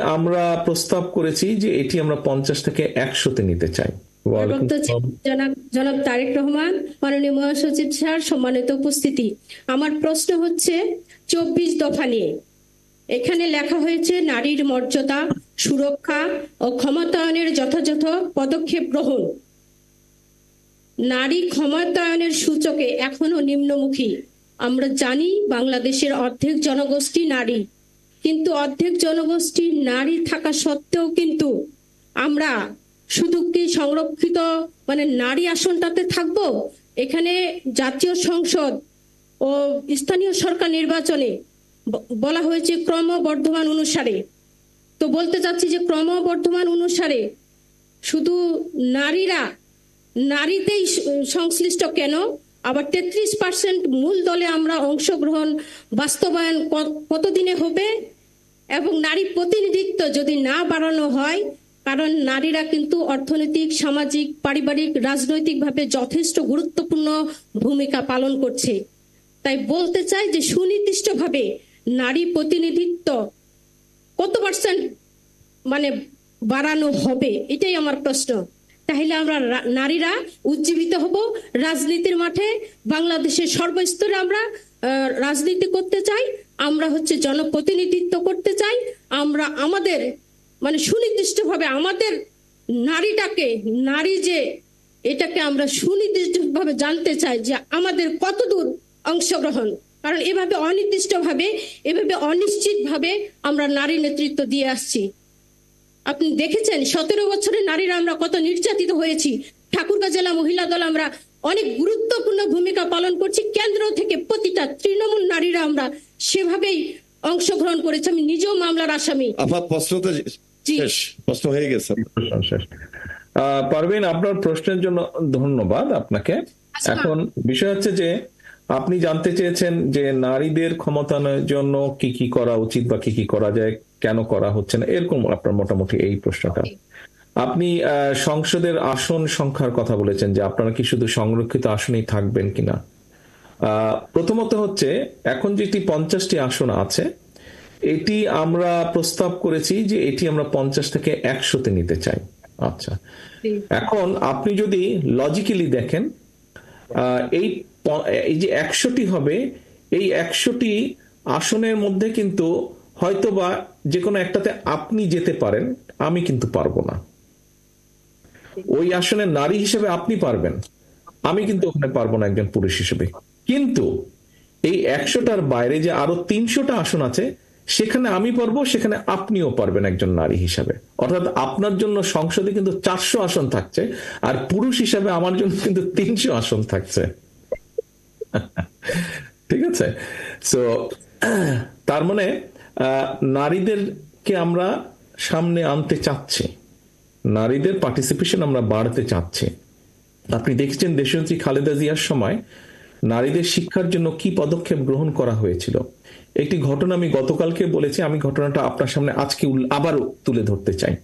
আমরা প্রস্তাব করেছি যে এটি আমরা 50 থেকে 100-তে নিতে চাই। ওয়ালাইকুম আসসালাম। জনাব জনাব তারেক রহমান, মাননীয় মহাসচিব স্যার, সম্মানিত উপস্থিতি, আমার প্রশ্ন হচ্ছে 24 দফা নিয়ে। এখানে লেখা হয়েছে নারীর মর্যাদা, সুরক্ষা ও ক্ষমতায়নের যথাযথ পদক্ষেপ গ্রহণ। নারী ক্ষমতায়নের সূচকে এখনো নিম্নমুখী। আমরা জানি বাংলাদেশের অর্ধেক জনগোষ্ঠী নারী, কিন্তু অর্ধেক জনগোষ্ঠী নারী থাকা সত্ত্বেও কিন্তু আমরা শুধু কি সংরক্ষিত নারী আসনটাতে থাকবো? এখানে জাতীয় সংসদ ও স্থানীয় সরকার নির্বাচনে বলা হয়েছে ক্রমবর্ধমান অনুসারে। তো বলতে চাচ্ছি যে ক্রমবর্ধমান অনুসারে শুধু নারীতেই সংশ্লিষ্ট কেন? আবার 33% মূল দলে আমরা অংশগ্রহণ বাস্তবায়ন কতদিনে হবে? এবং নারী প্রতিনিধিত্ব যদি না বাড়ানো হয়, কারণ নারীরা কিন্তু অর্থনৈতিক, সামাজিক, পারিবারিক, রাজনৈতিকভাবে যথেষ্ট গুরুত্বপূর্ণ ভূমিকা পালন করছে। তাই বলতে চাই যে সুনির্দিষ্টভাবে নারী প্রতিনিধিত্ব কত পার্সেন্ট বাড়ানো হবে, এটাই আমার প্রশ্ন। তাহলে আমরা নারীরা উজ্জীবিত হব রাজনীতির মাঠে। বাংলাদেশের সর্বস্তরে আমরা রাজনীতি করতে চাই, আমরা জনপ্রতিনিধিত্ব করতে চাই। আমরা আমাদের সুনির্দিষ্টভাবে আমাদের নারী যে এটাকে আমরা সুনির্দিষ্টভাবে জানতে চাই যে আমাদের কতদূর অংশগ্রহণ। কারণ এভাবে অনির্দিষ্টভাবে, এভাবে অনিশ্চিতভাবে আমরা নারী নেতৃত্ব দিয়ে আসছি। আপনি দেখেছেন 17 বছরে নারীরা আমরা কত নির্যাতিত হয়েছি। ঠাকুরগাঁ জেলা মহিলা দল আমরা অনেক গুরুত্বপূর্ণ ভূমিকা পালন করছি। কেন্দ্র থেকে প্রতিটা তৃণমূল নারীরা আমরা সেভাবেই অংশগ্রহণ করেছি। আমি নিজেও মামলার আসামি। প্রশ্নটা শেষ, প্রশ্ন হয়ে গেছে। পারবেন, আপনার প্রশ্নের জন্য ধন্যবাদ আপনাকে। এখন বিষয় হচ্ছে যে আপনি জানতে চেয়েছেন যে নারীদের ক্ষমতায়নের জন্য কি কি করা উচিত বা কি কি করা যায়, কেন করা হচ্ছে না, এরকম আপনার মোটামুটি এই প্রশ্নটা। আপনি সংসদের আসন সংখ্যার কথা বলেছেন যে আপনারা কি শুধু সংরক্ষিত আসনেই থাকবেন কিনা। প্রথমত হচ্ছে এখন যেটি 50টি আসন আছে, এটি আমরা প্রস্তাব করেছি যে এটি আমরা 50 থেকে 100-তে নিতে চাই। আচ্ছা, এখন আপনি যদি লজিক্যালি দেখেন, এই যে 100টি হবে, এই 100টি আসনের মধ্যে কিন্তু হয়তোবা যে কোনো একটাতে আপনি যেতে পারেন, আমি কিন্তু পারবো না। ওই আসনে নারী হিসেবে আপনি পারবেন, আমি কিন্তু ওখানে পারবো না একজন পুরুষ হিসেবে। কিন্তু এই 100টার বাইরে যে আরো 300টা আসন আছে, সেখানে আমি পারবো, সেখানে আপনিও পারবেন একজন নারী হিসাবে। অর্থাৎ আপনার জন্য সংসদে কিন্তু 400 আসন থাকছে, আর পুরুষ হিসাবে আমার জন্য কিন্তু 300 আসন থাকছে। ঠিক আছে? সো তার মানে নারীদেরকে আমরা সামনে আনতে চাচ্ছি, নারীদের পার্টিসিপেশন আমরা বাড়াতে চাচ্ছি। আপনি দেখছেন দেশনেত্রী খালেদা জিয়ার সময় নারীদের শিক্ষার জন্য কি পদক্ষেপ গ্রহণ করা হয়েছিল। একটি ঘটনা আমি গতকালকে বলেছি, আমি ঘটনাটা আপনার সামনে আজকে আবারও তুলে ধরতে চাই।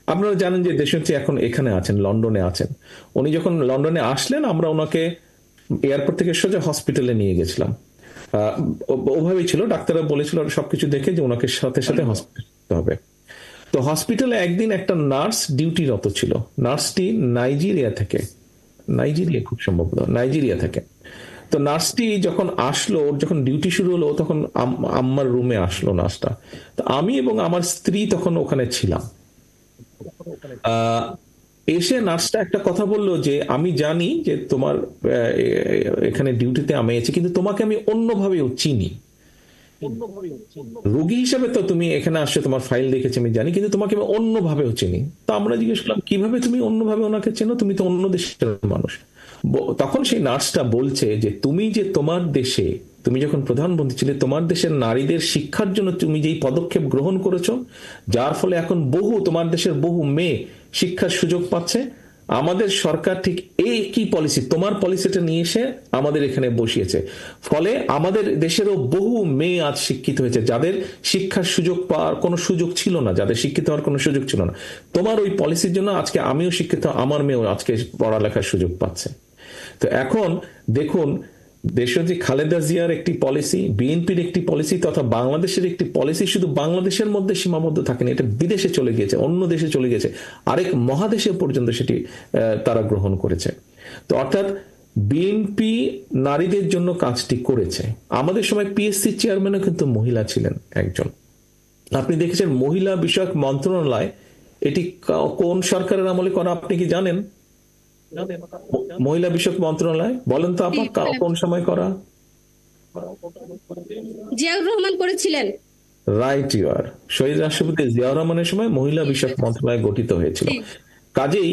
আপনারা জানেন যে দেশনেত্রী এখন এখানে আছেন, লন্ডনে আছেন। উনি যখন লন্ডনে আসলেন, আমরা ওনাকে এয়ারপোর্ট থেকে সোজা হসপিটালে নিয়ে গেছিলাম। ওভাবেই ছিল, ডাক্তাররা বলেছিল সবকিছু দেখে যে ওনাকে সাথে সাথে হসপিটালে হবে। তো হসপিটালে একদিন একটা নার্স ডিউটিরত ছিল। নার্সটি নাইজেরিয়া খুব সম্ভবত নাইজেরিয়া থেকে। তো নার্সটি যখন আসলো, যখন ডিউটি শুরু হলো, তখন আম্মার রুমে আসলো নার্সটা। তো আমি এবং আমার স্ত্রী তখন ওখানে ছিলাম। এসে নার্সটা একটা কথা বললো যে আমি জানি যে তোমার এখানে ডিউটিতে আমি আছি, কিন্তু তোমাকে আমি অন্যভাবেও চিনি। রোগী হিসাবে তো তুমি এখানে আসছো, তোমার ফাইল দেখেছি আমি জানি, কিন্তু তোমাকে আমি অন্যভাবেও চিনি। তো আমরা জিজ্ঞেস করলাম কিভাবে তুমি অন্যভাবে ওনাকে চেনো, তুমি তো অন্য দেশের মানুষ। তখন সেই নার্সটা বলছে যে তুমি যে তোমার দেশে, তুমি যখন প্রধানমন্ত্রী ছিলে, তোমার দেশের নারীদের শিক্ষার জন্য তুমি যেই পদক্ষেপ গ্রহণ করেছো, যার ফলে এখন তোমার দেশের বহু মেয়ে শিক্ষার সুযোগ পাচ্ছে, আমাদের সরকার ঠিক এই কি পলিসি, তোমার পলিসিটা নিয়ে এসে আমাদের এখানে বসিয়েছে। ফলে আমাদের দেশেরও বহু মেয়ে আজ শিক্ষিত হয়েছে, যাদের শিক্ষার সুযোগ পাওয়ার কোনো সুযোগ ছিল না, যাদের শিক্ষিত হওয়ার কোনো সুযোগ ছিল না। তোমার ওই পলিসির জন্য আজকে আমিও শিক্ষিত, আমার মেয়েও আজকে পড়ালেখার সুযোগ পাচ্ছে। তো এখন দেখুন, দেশনেত্রী খালেদা জিয়ার একটি পলিসি, বিএনপির একটি পলিসি তথা বাংলাদেশের একটি পলিসি শুধু বাংলাদেশের মধ্যে সীমাবদ্ধ থাকেনি, এটা বিদেশে চলে গিয়েছে, অন্য দেশে চলে গেছে, আরেক মহাদেশে পর্যন্ত সেটি তারা গ্রহণ করেছে। তো অর্থাৎ বিএনপি নারীদের জন্য কাজটি করেছে। আমাদের সময় পিএসসি চেয়ারম্যানও কিন্তু মহিলা ছিলেন একজন। আপনি দেখেছেন মহিলা বিষয়ক মন্ত্রণালয়, এটি কোন সরকারের আমলে করা আপনি কি জানেন? মহিলা বিষয়ক মন্ত্রণালয় বলেন তো আপা, কোন সময় করা? জিয়াউর রহমান করেছিলেন। রাইট, ইউ আর। শহীদ রাষ্ট্রপতি জিয়াউর রহমানের সময় মহিলা বিষয়ক মন্ত্রণালয় গঠিত হয়েছিল। কাজেই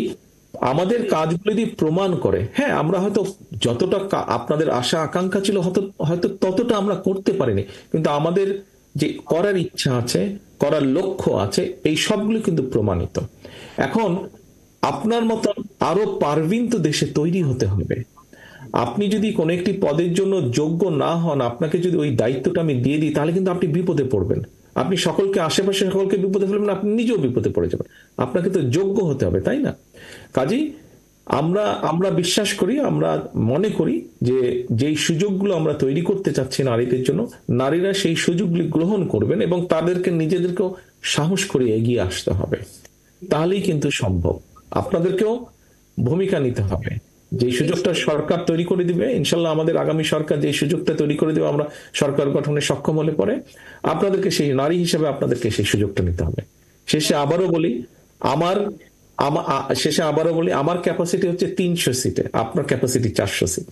আমাদের কাজগুলো যদি প্রমাণ করে, হ্যাঁ আমরা হয়তো যতটা আপনাদের আশা আকাঙ্ক্ষা ছিল হয়তো ততটা আমরা করতে পারিনি, কিন্তু আমাদের যে করার ইচ্ছা আছে, করার লক্ষ্য আছে, এই সবগুলো কিন্তু প্রমাণিত। এখন আপনার মতন আরো পারভিন তো দেশে তৈরি হতে হবে। আপনি যদি কোনো একটি পদের জন্য যোগ্য না হন, আপনাকে যদি ওই দায়িত্বটা আমি দিয়ে দিই, তাহলে কিন্তু আপনি বিপদে পড়বেন। আপনি সকলকে, আশেপাশে সকলকে বিপদে ফেলবেন, আপনি নিজেও বিপদে পড়ে যাবেন। আপনাকে তো যোগ্য হতে হবে, তাই না? কাজেই আমরা বিশ্বাস করি, আমরা মনে করি যে যেই সুযোগগুলো আমরা তৈরি করতে চাচ্ছি নারীদের জন্য, নারীরা সেই সুযোগগুলি গ্রহণ করবেন এবং তাদেরকে নিজেদেরকেও সাহস করে এগিয়ে আসতে হবে। তাহলেই কিন্তু সম্ভব। আপনাদেরকেও ভূমিকা নিতে হবে। যে সুযোগটা সরকার তৈরি করে দিবে, ইনশাল্লাহ আমাদের আগামী সরকার যে সুযোগটা তৈরি করে দেবে, আমরা সরকার গঠনে সক্ষম হলে পরে আপনাদেরকে সেই নারী হিসেবে আপনাদেরকে সেই সুযোগটা নিতে হবে। শেষে আবারও বলি, আমার ক্যাপাসিটি হচ্ছে 300 সিটে, আপনার ক্যাপাসিটি 400 সিট।